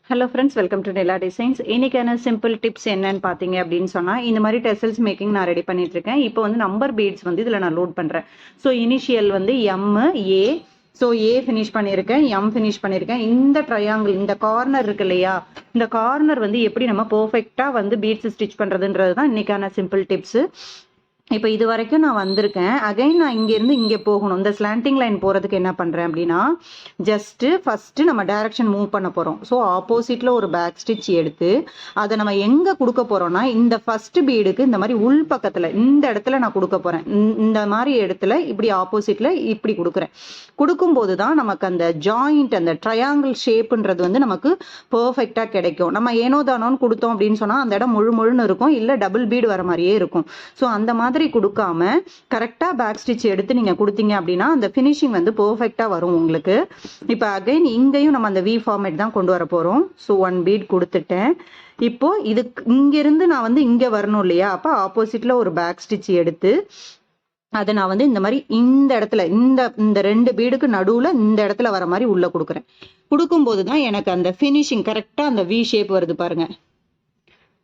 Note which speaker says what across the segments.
Speaker 1: Hello friends, welcome to Nila designs. இன்னைக்கான simple tips என்னன்னு பார்த்தீங்க அப்படின்னு சொன்னால், இந்த மாதிரி டெசல்ஸ் மேக்கிங் நான் ரெடி பண்ணிட்டு இருக்கேன். இப்போ வந்து நம்பர் பீட்ஸ் வந்து இதில் நான் லோட் பண்ணுறேன். ஸோ இனிஷியல் வந்து எம், ஏ. ஸோ ஏ ஃபினிஷ் பண்ணியிருக்கேன், எம் ஃபினிஷ் பண்ணியிருக்கேன். இந்த ட்ரையாங்கிள், இந்த கார்னர் இருக்கு இல்லையா, இந்த கார்னர் வந்து எப்படி நம்ம பர்ஃபெக்டாக வந்து பீட்ஸ் ஸ்டிச் பண்ணுறதுன்றது தான் இன்னைக்கான சிம்பிள் டிப்ஸு. இப்போ இது வரைக்கும் நான் வந்திருக்கேன். அகைன் நான் இங்கேருந்து இங்கே போகணும். இந்த ஸ்லாண்டிங் லைன் போகிறதுக்கு என்ன பண்ணுறேன் அப்படின்னா, ஃபஸ்ட்டு நம்ம டைரக்ஷன் மூவ் பண்ண போகிறோம். ஸோ ஆப்போசிட்டில் ஒரு பேக் ஸ்டிச் எடுத்து அதை நம்ம எங்கே கொடுக்க போகிறோம்னா, இந்த ஃபஸ்ட்டு பீடுக்கு இந்த மாதிரி உள் பக்கத்தில் இந்த இடத்துல நான் கொடுக்க போகிறேன். இந்த மாதிரி இடத்துல இப்படி ஆப்போசிட்டில் இப்படி கொடுக்குறேன். கொடுக்கும்போது தான் நமக்கு அந்த ஜாயிண்ட், அந்த ட்ரையாங்கிள் ஷேப்புன்றது வந்து நமக்கு பர்ஃபெக்டாக கிடைக்கும். நம்ம ஏனோ தானோன்னு கொடுத்தோம் அப்படின்னு சொன்னால் அந்த இடம் முழுன்னு இருக்கும், இல்லை டபுள் பீடு வர மாதிரியே இருக்கும். ஸோ அந்த மாதிரி கொடுக்காம கரெக்டாக பேக் ஸ்டிச் எடுத்து நீங்கள் கொடுத்தீங்க அப்படின்னா அந்த ஃபினிஷிங் வந்து பர்ஃபெக்டாக வரும் உங்களுக்கு. இப்போ அகைன் இங்கேயும் நம்ம அந்த வி ஃபார்மேட் தான் கொண்டு வர போகிறோம். ஸோ 1 பீட் கொடுத்துட்டேன். இப்போ இதுக்கு இங்கேருந்து நான் வந்து இங்கே வரணும் இல்லையா, அப்போ ஆப்போசிட்டில் ஒரு பேக் ஸ்டிச் எடுத்து அதை நான் வந்து இந்த மாதிரி இந்த இடத்துல இந்த 2 பீடுக்கு நடுவில் இந்த இடத்துல வர மாதிரி உள்ள கொடுக்குறேன். கொடுக்கும்போது தான் எனக்கு அந்த ஃபினிஷிங் கரெக்டாக அந்த வி ஷேப் வருது பாருங்க.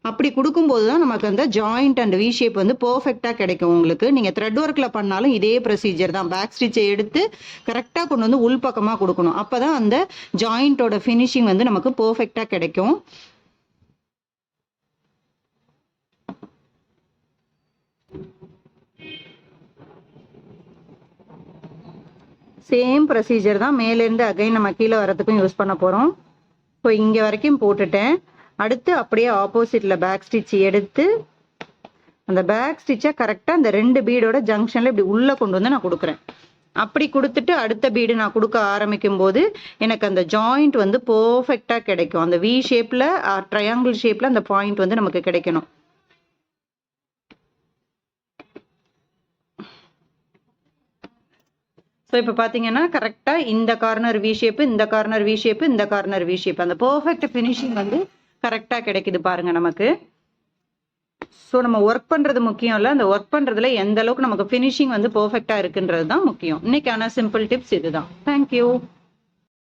Speaker 1: அப்படி கொடுக்கும்போது தான் நமக்கு அந்த ஜாயிண்ட் அண்ட் வி ஷேப் வந்து பர்ஃபெக்டாக கிடைக்கும் உங்களுக்கு. நீங்கள் த்ரெட் ஒர்க்கில் பண்ணாலும் இதே ப்ரொசீஜர் தான். பேக் ஸ்டிச்சை எடுத்து கரெக்டாக கொண்டு வந்து உள்பக்கமாக கொடுக்கணும். அப்போ தான் அந்த ஜாயிண்டோட ஃபினிஷிங் வந்து நமக்கு பர்ஃபெக்டாக கிடைக்கும். சேம் ப்ரொசீஜர் தான். மேலேருந்து அகைன் நம்ம கீழே வரதுக்கும் யூஸ் பண்ண போகிறோம். இப்போ இங்கே வரைக்கும் போட்டுட்டேன். அடுத்து அப்படியே ஆப்போசிட்டில் பேக் ஸ்டிச் எடுத்து அந்த பேக் ஸ்டிச்சை கரெக்டாக அந்த 2 பீடோட ஜங்ஷனில் இப்படி உள்ளே கொண்டு வந்து நான் கொடுக்குறேன். அப்படி கொடுத்துட்டு அடுத்த பீடு நான் கொடுக்க ஆரம்பிக்கும் போது எனக்கு அந்த ஜாயிண்ட் வந்து பர்ஃபெக்டாக கிடைக்கும். அந்த வி ஷேப்பில், ட்ரையாங்கிள் ஷேப்பில் அந்த பாயிண்ட் வந்து நமக்கு கிடைக்கணும். ஸோ இப்போ பார்த்தீங்கன்னா கரெக்டாக இந்த கார்னர் வி ஷேப்பு, இந்த கார்னர் வி ஷேப்பு, இந்த கார்னர் வி ஷேப், அந்த பர்ஃபெக்ட் ஃபினிஷிங் வந்து கரெக்டாக கிடைக்குது பாருங்க நமக்கு. ஸோ நம்ம ஒர்க் பண்ணுறது முக்கியம் இல்லை, அந்த ஒர்க் பண்ணுறதுல எந்த அளவுக்கு நமக்கு ஃபினிஷிங் வந்து பர்ஃபெக்டாக இருக்குன்றது தான் முக்கியம். இன்னைக்கான சிம்பிள் டிப்ஸ் இதுதான். தேங்க்யூ.